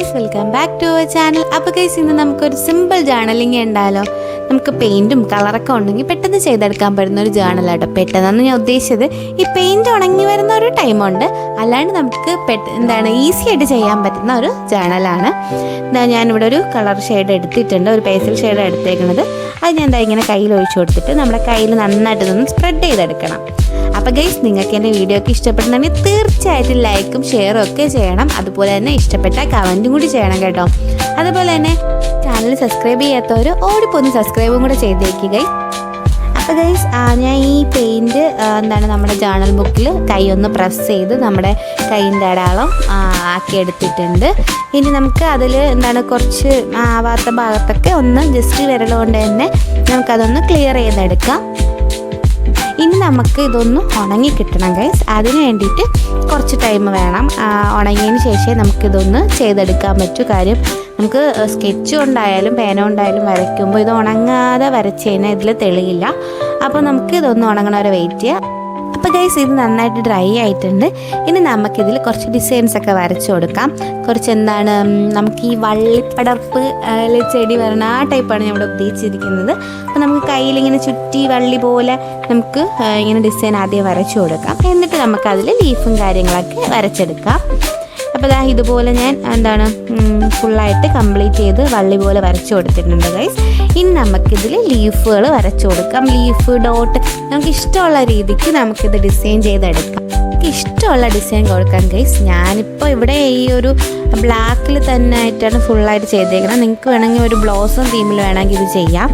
Guys, welcome back to our channel. അപ്പോൾ guys, ഇന്ന് നമുക്കൊരു സിമ്പിൾ ജേർണലിങ് ഉണ്ടായാലോ. നമുക്ക് പെയിൻറ്റും കളറൊക്കെ ഉണ്ടെങ്കിൽ പെട്ടെന്ന് ചെയ്തെടുക്കാൻ പറ്റുന്ന ഒരു ജേർണലാട്ടോ. പെട്ടെന്നാണ് ഞാൻ ഉദ്ദേശിച്ചത്, ഈ പെയിൻറ്റ് ഉണങ്ങി വരുന്ന ഒരു ടൈമുണ്ട്, അല്ലാണ്ട് നമുക്ക് ഈസി ആയിട്ട് ചെയ്യാൻ പറ്റുന്ന ഒരു ജേർണലാണ്. ഞാനിവിടെ ഒരു കളർ ഷെയ്ഡ് എടുത്തിട്ടുണ്ട്, ഒരു പേസ്റ്റൽ ഷെയ്ഡ് എടുത്തേക്കുന്നത്. അത് ഞാൻ ഇങ്ങനെ കയ്യിൽ ഒഴിച്ചു കൊടുത്തിട്ട് നമ്മുടെ കയ്യിൽ നന്നായിട്ടൊന്ന് സ്പ്രെഡ് ചെയ്തെടുക്കണം. അപ്പോൾ ഗൈസ്, നിങ്ങൾക്ക് എൻ്റെ വീഡിയോ ഒക്കെ ഇഷ്ടപ്പെട്ടുണ്ടെങ്കിൽ തീർച്ചയായിട്ടും ലൈക്കും ഷെയറും ഒക്കെ ചെയ്യണം. അതുപോലെ തന്നെ ഇഷ്ടപ്പെട്ട കമൻറ്റും കൂടി ചെയ്യണം കേട്ടോ. അതുപോലെ തന്നെ ചാനൽ സബ്സ്ക്രൈബ് ചെയ്യാത്തവർ ഓടിപ്പോന്ന് സബ്സ്ക്രൈബും കൂടെ ചെയ്തേക്കുക ഗൈസ്. അപ്പോൾ ഗൈസ്, ഞാൻ ഈ പെയിൻറ്റ് നമ്മുടെ ജേർണൽ ബുക്കിൽ കൈ ഒന്ന് പ്രസ് ചെയ്ത് നമ്മുടെ കൈയിൻ്റെ അടയാളം ആക്കി എടുത്തിട്ടുണ്ട്. ഇനി നമുക്ക് അതിൽ കുറച്ച് ആവാത്ത ഭാഗത്തൊക്കെ ഒന്ന് ജസ്റ്റ് വിരൽ കൊണ്ട് തന്നെ നമുക്കതൊന്ന് ക്ലിയർ ചെയ്തെടുക്കാം. ഇനി നമുക്ക് ഇതൊന്ന് ഉണങ്ങി കിട്ടണം ഗൈസ്. അതിന് വേണ്ടിയിട്ട് കുറച്ച് ടൈം വേണം. ഉണങ്ങിയതിന് ശേഷമേ നമുക്കിതൊന്ന് ചെയ്തെടുക്കാൻ പറ്റൂ. കാര്യം നമുക്ക് സ്കെച്ച് കൊണ്ടായാലും പേന കൊണ്ടായാലും വരയ്ക്കുമ്പോൾ ഇത് ഉണങ്ങാതെ വരച്ച് കഴിഞ്ഞാൽ ഇതിൽ തെളിയില്ല. അപ്പോൾ നമുക്ക് ഇതൊന്ന് ഉണങ്ങണ വരെ വെയിറ്റ് ചെയ്യാം. അപ്പോൾ ഗൈസ്, ഇത് നന്നായിട്ട് ഡ്രൈ ആയിട്ടുണ്ട്. ഇനി നമുക്കിതിൽ കുറച്ച് ഡിസൈൻസൊക്കെ വരച്ചു കൊടുക്കാം. കുറച്ച് നമുക്ക് ഈ വള്ളിപ്പടർപ്പ് ചെടി വരണ ആ ടൈപ്പാണ് ഞാൻ ഇവിടെ ഉദ്ദേശിച്ചിരിക്കുന്നത്. അപ്പോൾ നമുക്ക് കയ്യിലിങ്ങനെ ചുറ്റി വള്ളി പോലെ നമുക്ക് ഇങ്ങനെ ഡിസൈൻ ആദ്യം വരച്ചു കൊടുക്കാം. എന്നിട്ട് നമുക്കതിൽ ലീഫും കാര്യങ്ങളൊക്കെ വരച്ചെടുക്കാം. അപ്പോൾ ഇതുപോലെ ഞാൻ ഫുള്ളായിട്ട് കംപ്ലീറ്റ് ചെയ്ത് വള്ളി പോലെ വരച്ചു കൊടുത്തിട്ടുണ്ട് ഗൈസ്. ഇനി നമുക്കിതിൽ ലീഫുകൾ വരച്ചു കൊടുക്കാം. ലീഫ്, ഡോട്ട്, നമുക്ക് ഇഷ്ടമുള്ള രീതിക്ക് നമുക്കിത് ഡിസൈൻ ചെയ്തെടുക്കാം. നമുക്ക് ഇഷ്ടമുള്ള ഡിസൈൻ കൊടുക്കാം ഗൈസ്. ഞാനിപ്പോൾ ഇവിടെ ഈ ഒരു ബ്ലാക്കിൽ തന്നെ ആയിട്ടാണ് ഫുള്ളായിട്ട് ചെയ്തേക്കുന്നത്. നിങ്ങൾക്ക് വേണമെങ്കിൽ ഒരു ബ്ലോസം തീമിൽ വേണമെങ്കിൽ ഇത് ചെയ്യാം.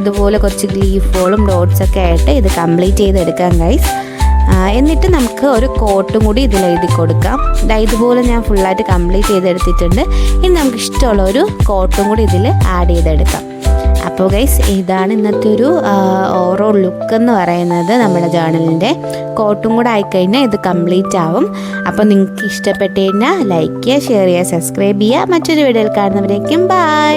ഇതുപോലെ കുറച്ച് ലീഫുകളും ഡോട്ട്സൊക്കെ ആയിട്ട് ഇത് കംപ്ലീറ്റ് ചെയ്തെടുക്കാം ഗൈസ്. എന്നിട്ട് നമുക്ക് ഒരു കോട്ടും കൂടി ഇതിൽ എഴുതി കൊടുക്കാം. ഇതുപോലെ ഞാൻ ഫുള്ളായിട്ട് കംപ്ലീറ്റ് ചെയ്തെടുത്തിട്ടുണ്ട്. ഇനി നമുക്ക് ഇഷ്ടമുള്ള ഒരു കോട്ടും കൂടി ഇതിൽ ആഡ് ചെയ്തെടുക്കാം. അപ്പോൾ ഗൈസ്, ഇതാണ് ഇന്നത്തെ ഒരു ഓവറോൾ ലുക്ക് എന്ന് പറയുന്നത്. നമ്മുടെ ജേർണലിൻ്റെ കോട്ടും കൂടെ ആയിക്കഴിഞ്ഞാൽ ഇത് കംപ്ലീറ്റ് ആവും. അപ്പോൾ നിങ്ങൾക്ക് ഇഷ്ടപ്പെട്ട് കഴിഞ്ഞാൽ ലൈക്ക് ചെയ്യുക, ഷെയർ ചെയ്യുക, സബ്സ്ക്രൈബ് ചെയ്യുക. മറ്റൊരു വീഡിയോയിൽ കാണുന്നവരേക്കും ബൈ.